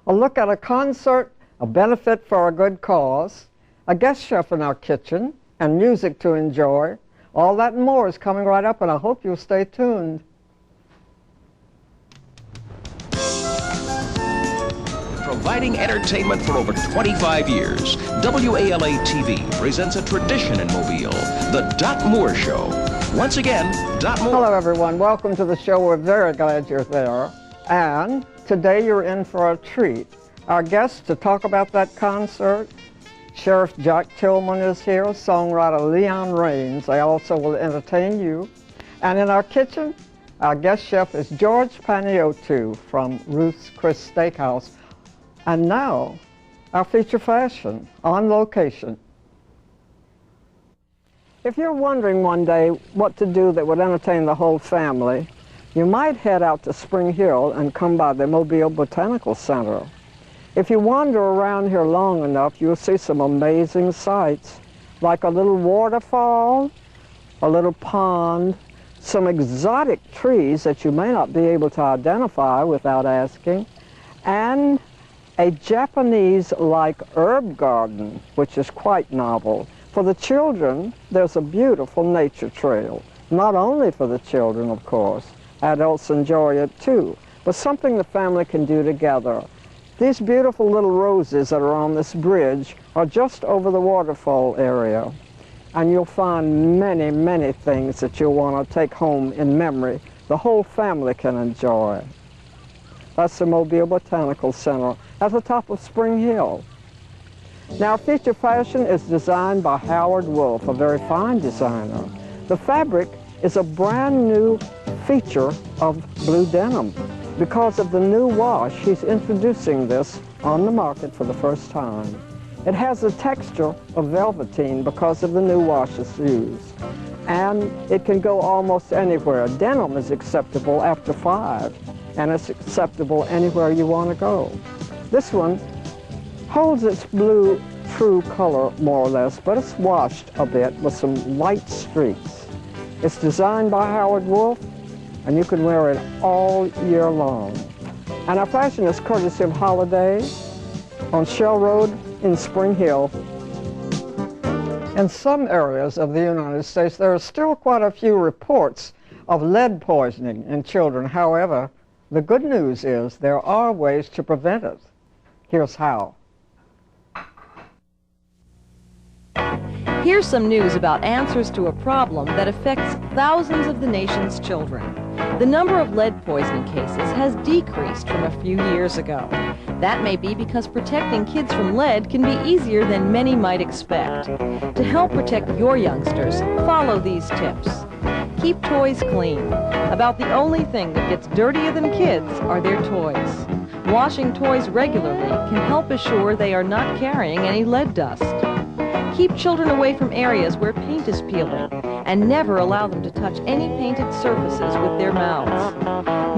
a look at a concert, a benefit for a good cause, a guest chef in our kitchen, and music to enjoy. All that and more is coming right up, and I hope you'll stay tuned. Providing entertainment for over 25 years, WALA-TV presents a tradition in Mobile, the Dot Moore Show. Once again, Dot Moore. Hello, everyone. Welcome to the show. We're very glad you're there. And today you're in for a treat. Our guest to talk about that concert, Sheriff Jack Tillman is here, songwriter Leon Rains. They also will entertain you. And in our kitchen, our guest chef is George Paniotu from Ruth's Chris Steakhouse. And now, our feature fashion, on location. If you're wondering one day what to do that would entertain the whole family, you might head out to Spring Hill and come by the Mobile Botanical Center. If you wander around here long enough, you'll see some amazing sights, like a little waterfall, a little pond, some exotic trees that you may not be able to identify without asking, and a Japanese-like herb garden, which is quite novel. For the children, there's a beautiful nature trail. Not only for the children, of course. Adults enjoy it too, but something the family can do together. These beautiful little roses that are on this bridge are just over the waterfall area. And you'll find many, many things that you'll want to take home in memory. The whole family can enjoy. That's the Mobile Botanical Center at the top of Spring Hill. Now, feature fashion is designed by Howard Wolf, a very fine designer. The fabric is a brand new feature of blue denim. Because of the new wash, he's introducing this on the market for the first time. It has the texture of velveteen because of the new washes used. And it can go almost anywhere. Denim is acceptable after 5. And it's acceptable anywhere you want to go. This one holds its blue true color more or less, but it's washed a bit with some light streaks. It's designed by Howard Wolf, and you can wear it all year long. And our fashion is courtesy of Holiday on Shell Road in Spring Hill. In some areas of the United States, there are still quite a few reports of lead poisoning in children. However, the good news is there are ways to prevent it. Here's how. Here's some news about answers to a problem that affects thousands of the nation's children. The number of lead poisoning cases has decreased from a few years ago. That may be because protecting kids from lead can be easier than many might expect. To help protect your youngsters, follow these tips. Keep toys clean. About the only thing that gets dirtier than kids are their toys. Washing toys regularly can help assure they are not carrying any lead dust. Keep children away from areas where paint is peeling, and never allow them to touch any painted surfaces with their mouths.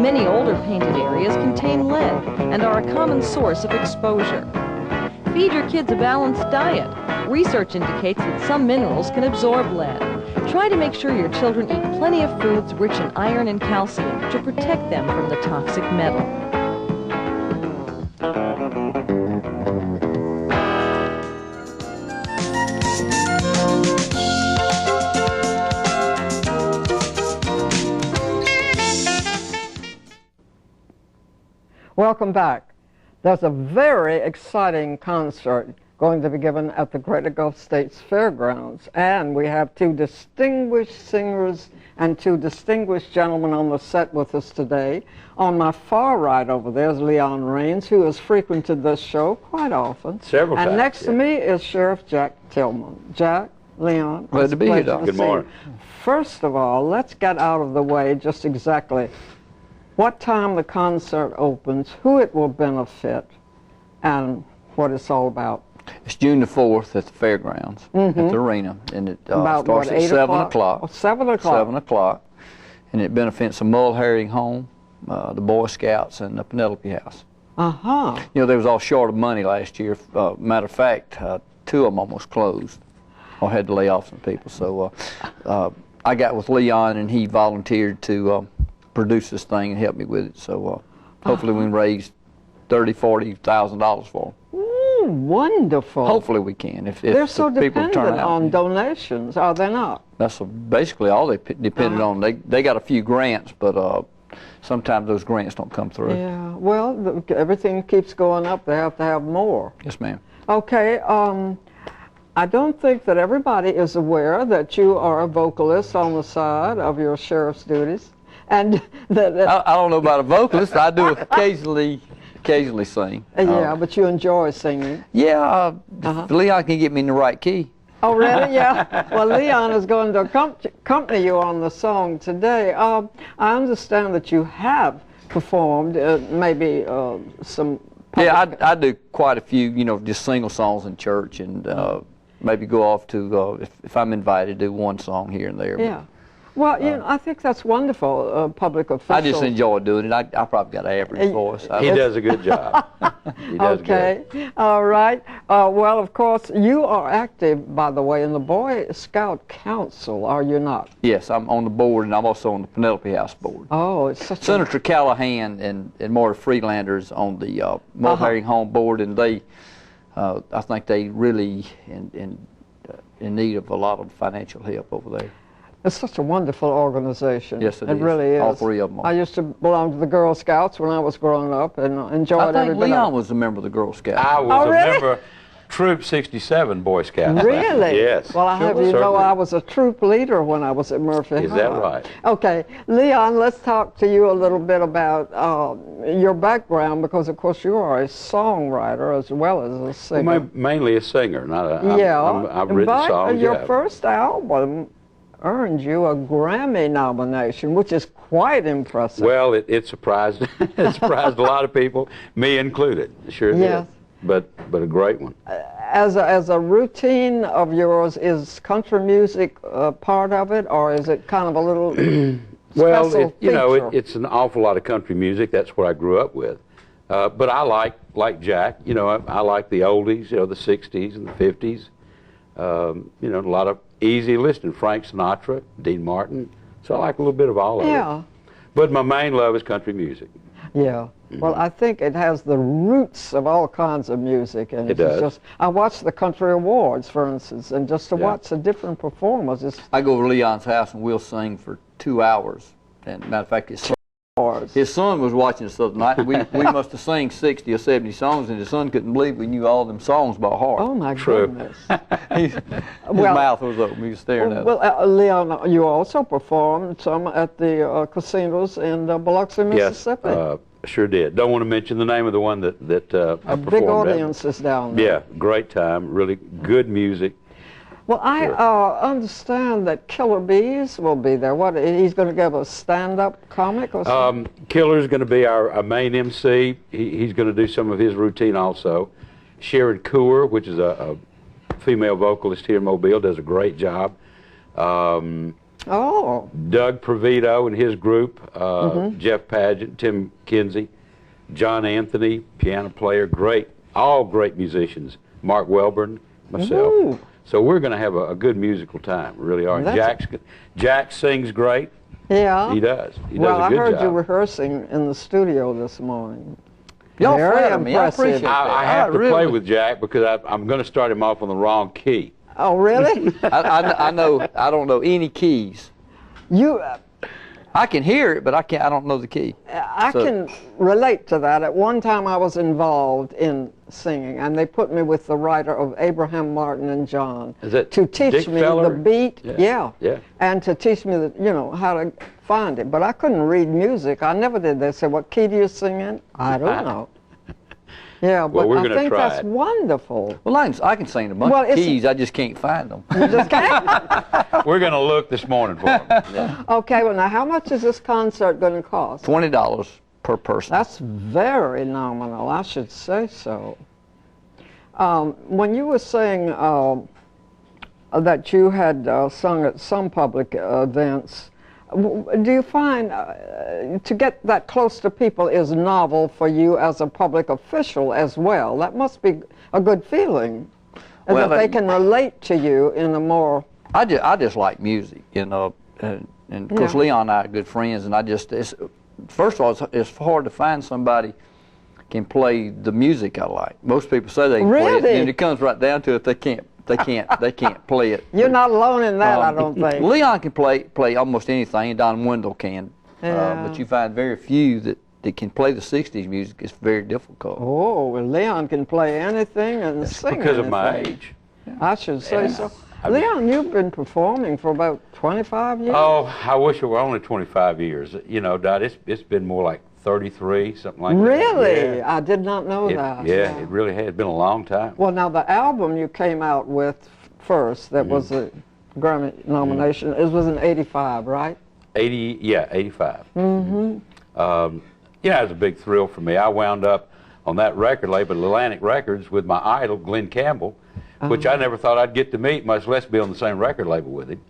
Many older painted areas contain lead and are a common source of exposure. Feed your kids a balanced diet. Research indicates that some minerals can absorb lead. Try to make sure your children eat plenty of foods rich in iron and calcium to protect them from the toxic metal. Welcome back. There's a very exciting concert going to be given at the Greater Gulf States Fairgrounds. And we have 2 distinguished singers and 2 distinguished gentlemen on the set with us today. On my far right over there is Leon Rains, who has frequented this show quite often. Several times. And next to me is Sheriff Jack Tillman. Jack, Leon. Glad to be here, Doc. Good morning. First of all, let's get out of the way just exactly what time the concert opens, who it will benefit, and what it's all about. It's June the 4th at the fairgrounds, at the arena, and it starts at 7 o'clock. Oh, 7 o'clock. 7 o'clock, and it benefits the Mull Herring Home, the Boy Scouts, and the Penelope House. Uh-huh. You know, they was all short of money last year. Matter of fact, 2 of them almost closed, or had to lay off some people. So I got with Leon, and he volunteered to produce this thing and help me with it. So hopefully we can raise $30,000-$40,000 for them. Wonderful. Hopefully we can. If They're so the people turn dependent out. on donations, are they not? That's basically all they depended on. They got a few grants, but sometimes those grants don't come through. Yeah. Well, everything keeps going up. They have to have more. Yes, ma'am. Okay. I don't think that everybody is aware that you are a vocalist on the side of your sheriff's duties, and that. I don't know about a vocalist. I do occasionally sing. Yeah, but you enjoy singing. Yeah, if Leon can get me in the right key. Oh, really? Yeah. Well, Leon is going to accompany you on the song today. I understand that you have performed maybe some. Yeah, I do quite a few, just single songs in church, and maybe go off to, if I'm invited, do one song here and there. Yeah. Well, I think that's wonderful, public officials. I just enjoy doing it. I probably got an average voice. He does a good job. He does okay. good. All right. Well, of course, you are active, by the way, in the Boy Scout Council, are you not? Yes, I'm on the board, and I'm also on the Penelope House board. Oh, it's such Senator Callahan and Marty Freelander's on the Mulberry Home board, and they, I think they really in need of a lot of financial help over there. It's such a wonderful organization. Yes, it is. Really is. All three of them are. I used to belong to the Girl Scouts when I was growing up and enjoyed I think every bit Leon of it. was a member of the Girl Scouts. I was a really? member, Troop 67 Boy Scouts. Really? Yes. Well, I have you know certainly. I was a troop leader when I was at Murphy Is High. that right? Okay. Leon, let's talk to you a little bit about your background, because, of course, you are a songwriter as well as a singer. Well, mainly a singer. Not a, Yeah. I've written But songs. your yeah. first album earned you a Grammy nomination, which is quite impressive. Well, it surprised it surprised a lot of people, me included. Sure Yes. did. But a great one. As a routine of yours, is country music part of it, or is it kind of a little Well, special feature? it's an awful lot of country music. That's what I grew up with. But I like Jack. I like the oldies. The 60s and the 50s. A lot of easy listening. Frank Sinatra, Dean Martin. So I like a little bit of all of it. Yeah. But my main love is country music. Yeah. Well, I think it has the roots of all kinds of music, and It does. just. I watch the country awards, for instance, and just to Yeah. watch the different performers, it's I go over to Leon's house and we'll sing for 2 hours. And matter of fact, his son was watching us the other night. We must have sang 60 or 70 songs, and his son couldn't believe we knew all them songs by heart. Oh my True. goodness. His Well- mouth was open. He was staring at us. Well, Leon, you also performed some at the casinos in Biloxi, Mississippi. Yes, sure did. Don't want to mention the name of the one that I performed Big at. audiences down there. Yeah, great time. Really good music. Well, I understand that Killer Bees will be there. What, he's going to give a stand-up comic or something? Killer's going to be our main MC. He's going to do some of his routine also. Sharon Coor, which is a female vocalist here in Mobile, does a great job. Doug Provito and his group, Jeff Pageant, Tim Kinsey, John Anthony, piano player, all great musicians. Mark Welburn, myself. Ooh. So we're going to have a good musical time, really are. Jack sings great. Yeah. He does. He Well, does a good I heard job. you rehearsing in the studio this morning. Y'all Very flatter me. I impressive. appreciate that. I have to really play with Jack because I'm going to start him off on the wrong key. Oh, really? I know. I don't know any keys. You, I can hear it, but I don't know the key. I So- can relate to that. At one time I was involved in singing, and they put me with the writer of Abraham, Martin, and John Is that to teach Dick me Feller? the beat. Yeah. Yeah. And to teach me, how to find it. But I couldn't read music. I never did. They said, "What key do you sing in?" I don't know. Yeah, but Well, we're I gonna think try that's it. wonderful. Well, I can sing a bunch Well, of it's- keys. I just can't find them. You just can't. We're going to look this morning for him. Okay, well, now how much is this concert going to cost? $20 per person. That's very nominal, I should say so. When you were saying that you had sung at some public events, do you find to get that close to people is novel for you as a public official as well? That must be a good feeling, Well, that they can relate to you in a more... I just like music, and of course Yeah. Leon and I are good friends, and first of all, it's hard to find somebody can play the music I like. Most people say they can play it, and it comes right down to it. They can't play it. You're not alone in that, I don't think. Leon can play almost anything. Don Wendell can, but you find very few that can play the '60s music. It's very difficult. Oh, well, Leon can play anything and sing because anything. of my age. I should say so. Leon, you've been performing for about 25 years? Oh, I wish it were only 25 years. You know, Dot, it's been more like 33, something like that. Really? Yeah. I did not know that. Yeah, it really has been a long time. Well, now the album you came out with first, that was a Grammy nomination, it was in '85, right? 85. Yeah, it was a big thrill for me. I wound up on that record label, Atlantic Records, with my idol, Glenn Campbell, which I never thought I'd get to meet, much less be on the same record label with him.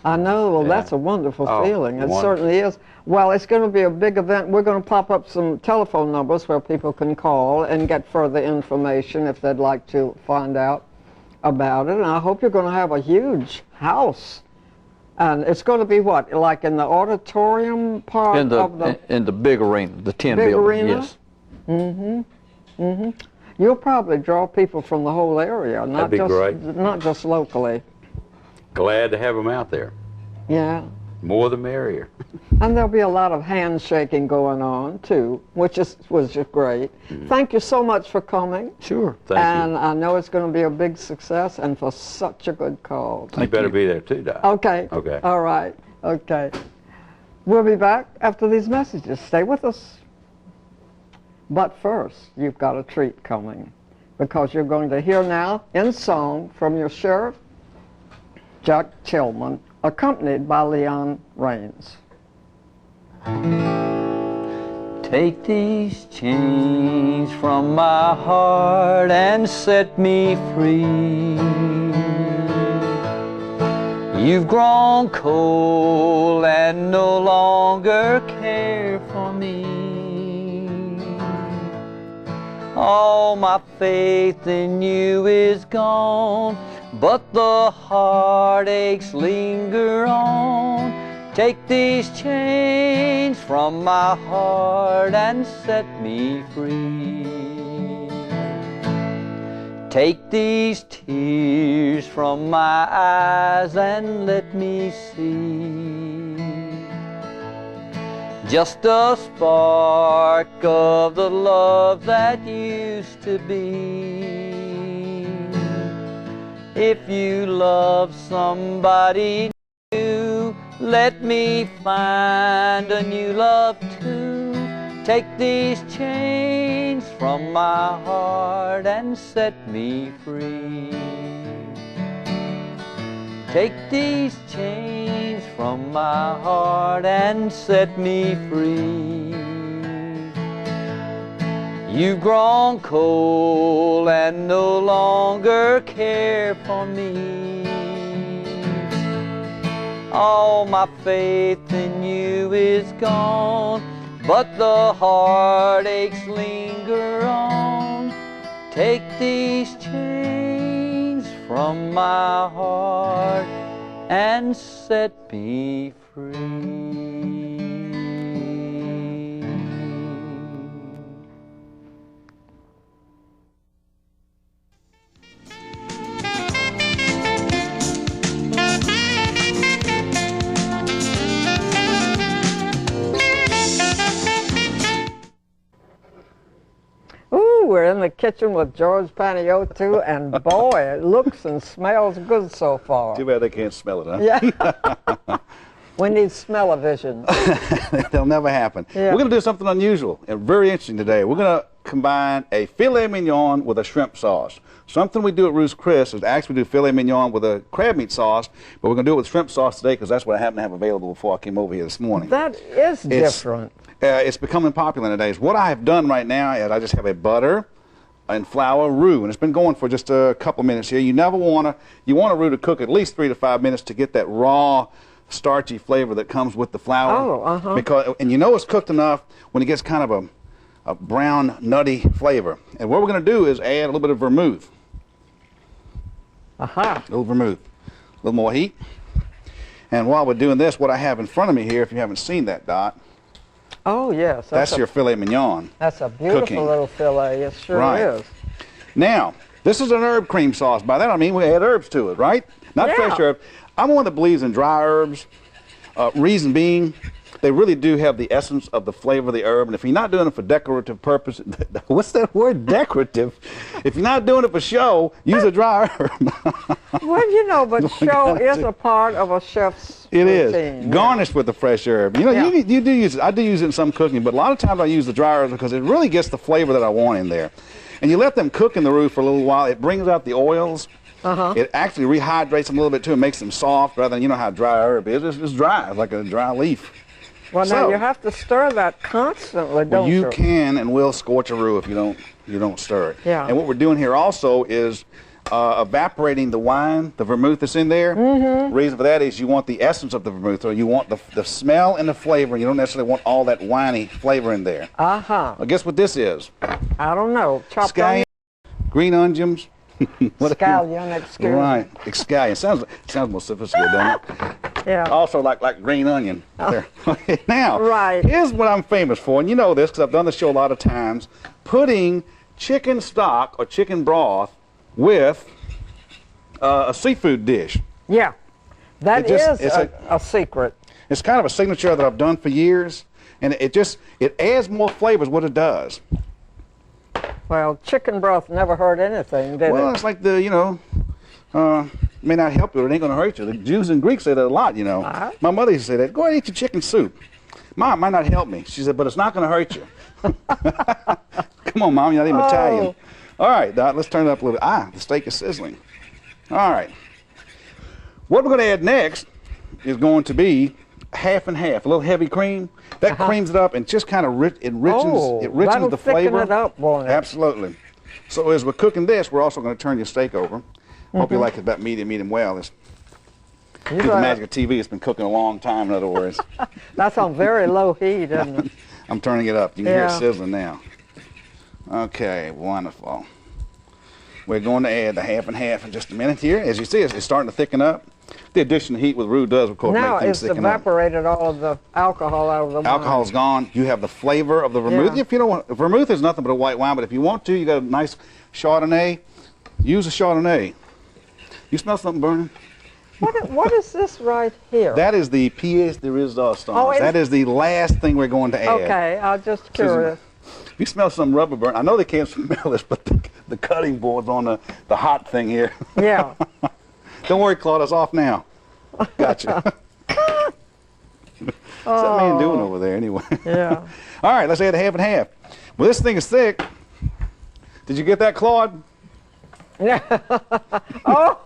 I know. Well, that's a wonderful feeling. It certainly is. Well, it's going to be a big event. We're going to pop up some telephone numbers where people can call and get further information if they'd like to find out about it. And I hope you're going to have a huge house. And it's going to be what, like in the auditorium part in the big arena, the 10 big building. Arena? Yes. You'll probably draw people from the whole area, not That'd be great. not just locally. Glad to have them out there. Yeah. More the merrier. And there'll be a lot of handshaking going on too, which was just great. Thank you so much for coming. Sure. Thank you. And I know it's going to be a big success and for such a good cause. You better be there too, Doc. Okay. Okay. All right. Okay. We'll be back after these messages. Stay with us. But first, you've got a treat coming, because you're going to hear now in song from your sheriff, Jack Tillman, accompanied by Leon Rains. Take these chains from my heart and set me free. You've grown cold and no longer care for me. All my faith in you is gone, but the heartaches linger on. Take these chains from my heart and set me free. Take these tears from my eyes and let me see just a spark of the love that used to be. If you love somebody new, let me find a new love too. Take these chains from my heart and set me free. Take these chains from my heart and set me free. You've grown cold and no longer care for me. All my faith in you is gone, but the heartaches linger on. Take these chains from my heart and set me free. Ooh, we're in the kitchen with George Panayiotou, and boy, it looks and smells good so far. Too bad they can't smell it, huh? Yeah. We need smell-o-vision. That'll never happen. Yeah. We're going to do something unusual and very interesting today. We're going to combine a filet mignon with a shrimp sauce. Something we do at Ruth's Chris is actually do filet mignon with a crab meat sauce, but we're going to do it with shrimp sauce today because that's what I happen to have available before I came over here this morning. That is different. It's becoming popular nowadays. What I have done right now is I just have a butter and flour roux, and it's been going for just a couple minutes here. You want a roux to cook at least 3 to 5 minutes to get that raw, starchy flavor that comes with the flour. And you know it's cooked enough when it gets kind of a brown, nutty flavor. And what we're going to do is add a little bit of vermouth. A little vermouth. A little more heat. And while we're doing this, what I have in front of me here, if you haven't seen that, Dot, Oh, yes. That's your filet mignon. That's a beautiful cooking. little fillet. It sure Right. is. Now, this is an herb cream sauce. By that I mean we add herbs to it, right? Not Yeah. fresh herb. I'm one that believes in dry herbs. Reason being, they really do have the essence of the flavor of the herb. And if you're not doing it for decorative purpose, what's that word, decorative? If you're not doing it for show, use a dry herb. Well, you know, but show is a part of a chef's It is routine. garnished with the fresh herb. You know, Yeah. you do use it. I do use it in some cooking, but a lot of times I use the dry herbs because it really gets the flavor that I want in there. And you let them cook in the roux for a little while. It brings out the oils. It actually rehydrates them a little bit too and makes them soft rather than, you know how dry herb is. It's just dry. It's like a dry leaf. Well, now So- you have to stir that constantly, Well, don't you can and will scorch a roux if you don't stir it. Yeah. And what we're doing here also is evaporating the wine, the vermouth that's in there. The reason for that is you want the essence of the vermouth, or you want the smell and the flavor. You don't necessarily want all that winey flavor in there. Uh-huh. Well, guess what this is? I don't know. Chopped Scallion, green onions. scallion, excuse me. Right, scallion. Sounds more sophisticated, doesn't it? Yeah. Also like green onion. There. Now, Right. here's what I'm famous for, and you know this because I've done the show a lot of times, putting chicken stock or chicken broth with a seafood dish. Yeah. That It just- is it's a secret. It's kind of a signature that I've done for years, and it adds more flavors what it does. Well, chicken broth never hurt anything, did Well, it? it's like may not help you, but it ain't going to hurt you. The Jews and Greeks say that a lot, you know. My mother used to say that. Go ahead and eat your chicken soup. Mom, it might not help me. She said, but it's not going to hurt you. Come on, Mom, you're not even Italian. All right, Dot, let's turn it up a little bit. The steak is sizzling. All right. What we're going to add next is going to be half and half, a little heavy cream. That creams it up and just kind of enrichens that'll the thicken flavor. it up, won't it? Absolutely. So as we're cooking this, we're also going to turn your steak over. Hope you like it about medium well. It's You through the got- magic of TV. It's been cooking a long time, in other words. That's on very low heat, isn't it? I'm turning it up. You can hear it Yeah. sizzling now. Okay, wonderful. We're going to add the half and half in just a minute here. As you see, it's starting to thicken up. The addition of heat with roux does, of course, Now make things it's thicken up. evaporated all of the alcohol out of the wine. Alcohol's gone. You have the flavor of the vermouth. Yeah. If you don't want, vermouth is nothing but a white wine, but if you want to, you got a nice Chardonnay, use a Chardonnay. You smell something burning? What is this right here? That is the pièce de résistance. Oh, it's- That is the last thing we're going to add. Okay, I was just curious. If you smell some rubber burn, I know they can't smell this, but the cutting board's on the hot thing here. Yeah. Don't worry, Claude, it's off now. Gotcha. What's that man doing over there anyway? Yeah. All right, let's add a half and half. Well, this thing is thick. Did you get that, Claude? Yeah. Oh,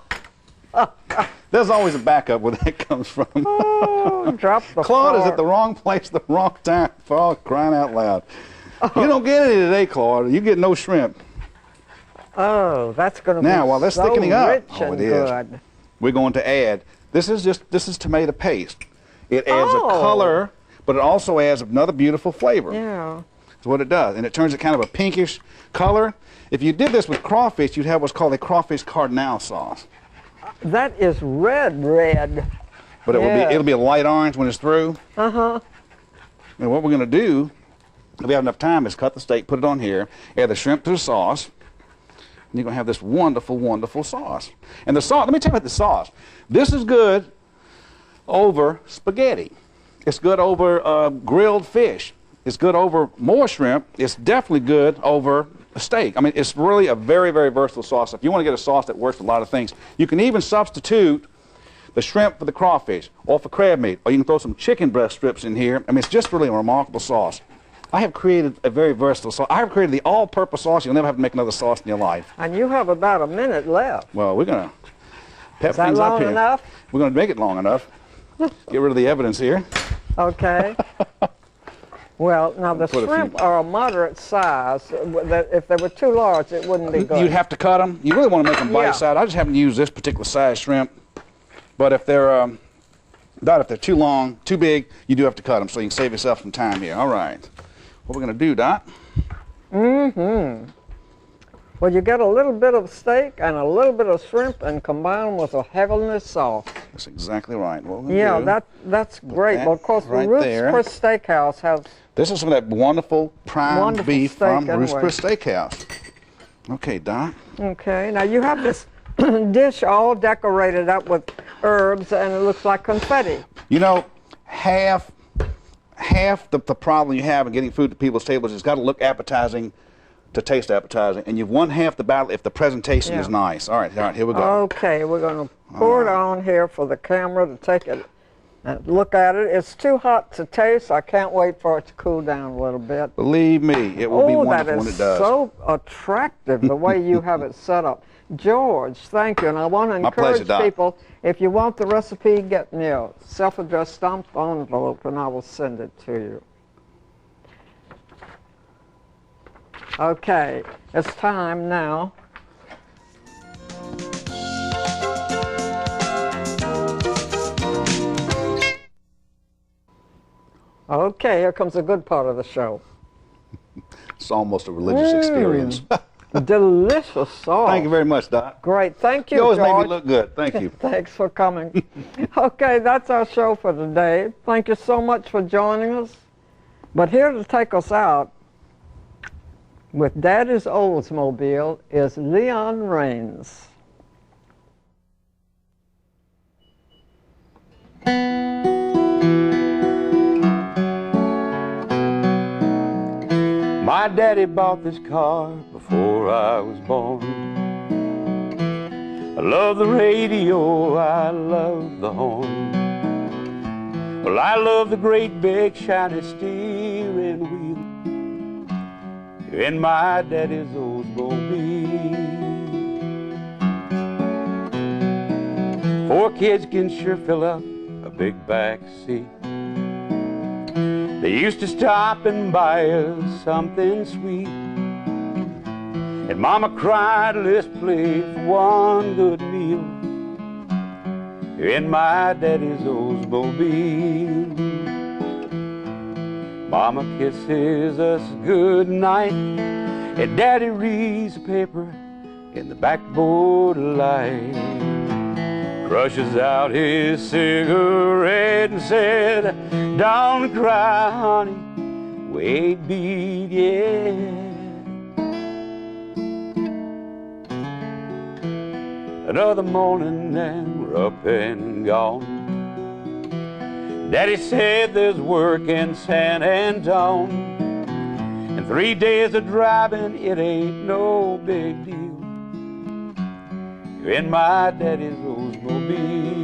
There's always a backup where that comes from. oh, drop the Claude is fork. at the wrong place, the wrong time, for all crying out loud. You don't get any today, Claude. You get no shrimp. Oh, that's going to be Now, while that's so thickening up, rich oh, and it is. good. We're going to add, this is tomato paste. It adds Oh. a color, but it also adds another beautiful flavor. Yeah. That's what it does. And it turns it kind of a pinkish color. If you did this with crawfish, you'd have what's called a crawfish cardinal sauce. That is red. But Yeah. it'll be a light orange when it's through. Uh-huh. And what we're going to do, if we have enough time, is cut the steak, put it on here, add the shrimp to the sauce. And you're going to have this wonderful, wonderful sauce. And the sauce, let me tell you about the sauce. This is good over spaghetti. It's good over grilled fish. It's good over more shrimp. It's definitely good over a steak. I mean, it's really a very, very versatile sauce. If you want to get a sauce that works with a lot of things, you can even substitute the shrimp for the crawfish or for crab meat, or you can throw some chicken breast strips in here. I mean, it's just really a remarkable sauce. I have created a very versatile sauce. I have created the all-purpose sauce. You'll never have to make another sauce in your life. And you have about a minute left. Well, we're going to pep Is that things up long here. enough? We're going to make it long enough. Get rid of the evidence here. Okay. Well, now the Put a few- shrimp are a moderate size. If they were too large, it wouldn't be good. You'd have to cut them. You really want to make them Yeah. bite-sized. I just happen to use this particular size shrimp. But if they're if they're too long, too big, you do have to cut them, so you can save yourself some time here. All right. What we're going to do, Dot? Well, you get a little bit of steak and a little bit of shrimp and combine them with a heavenly sauce. That's exactly right. What we Yeah, do, that's great. that Well, of course, the right Ruth's there. Chris Steakhouse has This is some of that wonderful prime Wonderful beef steak from Ruth's anyway. Chris Steakhouse. Okay, Doc. Okay, now you have this dish all decorated up with herbs, and it looks like confetti. You know, half the problem you have in getting food to people's tables is it's got to look appetizing to taste appetizing, and you've won half the battle if the presentation is nice. All right, here we go. Okay, we're going to pour it on here for the camera to take it and look at it. It's too hot to taste. I can't wait for it to cool down a little bit. Believe me, it will be Oh, that wonderful when is it does. so attractive, the way you have it set up. George, thank you. And I want to My pleasure, encourage Doc. people, if you want the recipe, get me a self-addressed stamped envelope, and I will send it to you. Okay, it's time now. Okay, here comes a good part of the show. It's almost a religious experience. Delicious sauce. Thank you very much, Doc. Great, thank you, You always George. make me look good. Thank you. Thanks for coming. Okay, that's our show for today. Thank you so much for joining us. But here to take us out with Daddy's Oldsmobile is Leon Rains. My daddy bought this car before I was born. I love the radio, I love the horn. Well, I love the great big shiny steering wheel in my daddy's Oldsmobile. 4 kids can sure fill up a big back seat. They used to stop and buy us something sweet, and Mama cried, let's play for one good meal in my daddy's Oldsmobile. Mama kisses us good night, and Daddy reads the paper in the backboard light, crushes out his cigarette and said, don't cry, honey, we ain't beat yet. Another morning and we're up and gone. Daddy said there's work in San Antone, and 3 days of driving, it ain't no big deal in my daddy's Oldsmobile.